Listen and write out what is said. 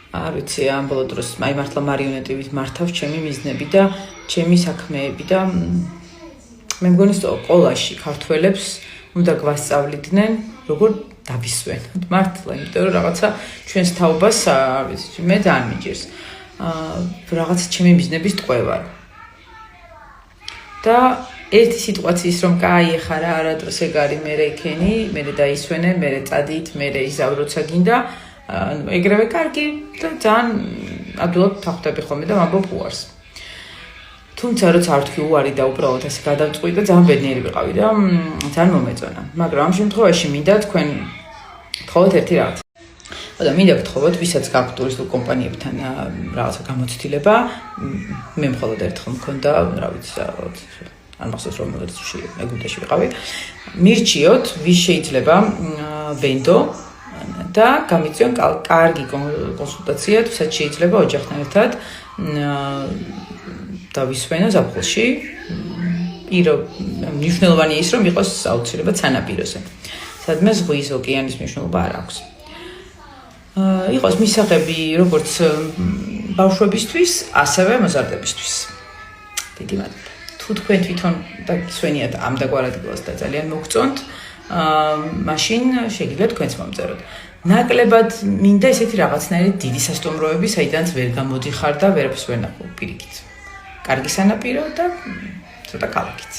არ ვიცი, ამ ბოლო დროს აი მართლა მარიონეტივით მართავს ჩემი მიზნები და ჩემი საქმეები და მე მგონი სკოლაში ქართველებს უნდა გვასწავლიდნენ როგორ დავისვენ. მართლა, იმიტომ რომ რაღაცა ჩვენს თაობას არ ვიცი, მე ძალიან მიჭირს. რაღაც ჩემი მიზნების ტყვევა. და ერთი სიტუაციის რომ კაი ხა რა არადროს ეგ არის მე რეკენი, მე დაისვენე, მე წადით, მე იზავ როცა გინდა, ეგრევე კარგი და ძალიან ადვილად თავხდები ხოლმე და ვამბობ უარს. თუმცა როცა არ თქვი უარი და უბრალოდ ასე გადავწყვიტე და ძალიან ბედნიერი ვიყავი და ძალიან მომეწონა. მაგრამ ამ შემთხვევაში მინდა თქვენ გთხოვოთ ერთი რაღაც. და მინდა გთხოვოთ, ვისაც გაქვთ ტურისტულ კომპანიებთან რაღაცა გამოცდილება, მე მხოლოდ ერთხელ მქონდა, რა ვიცი, არ მახსოვს რომ ეგუნდაში ვიყავი. მირჩიოთ, ვის შეიძლება ვენდო და გამიწვიონ კარგი კონსულტაცია, თუსაც შეიძლება ოჯახთან ერთად დავისვენო ზაფხულში. მნიშვნელოვანია ის, რომ იყოს აუცილებლად სანაპიროზე. სადმე ზღვის ოკეანის მნიშვნელობა არ აქვს. იყოს მისაღები როგორც ბავშვებისთვის, ასევე მოზარდებისთვის. დიდი მადლობა. თუ თქვენ თვითონ დაგისვენიათ ამ დაგვარადგილას და ძალიან მოგწონთ, მაშინ შეგიძლიათ თქვენც მომწეროთ. ნაკლებად მინდა ესეთი რაღაცნაირი დიდი სასტუმროები, საიდანაც ვერ გამოდიხარ და ვერაფერს ვერ ნახო პირიქით. კარგი სანაპირო და ცოტა ქალაქიც.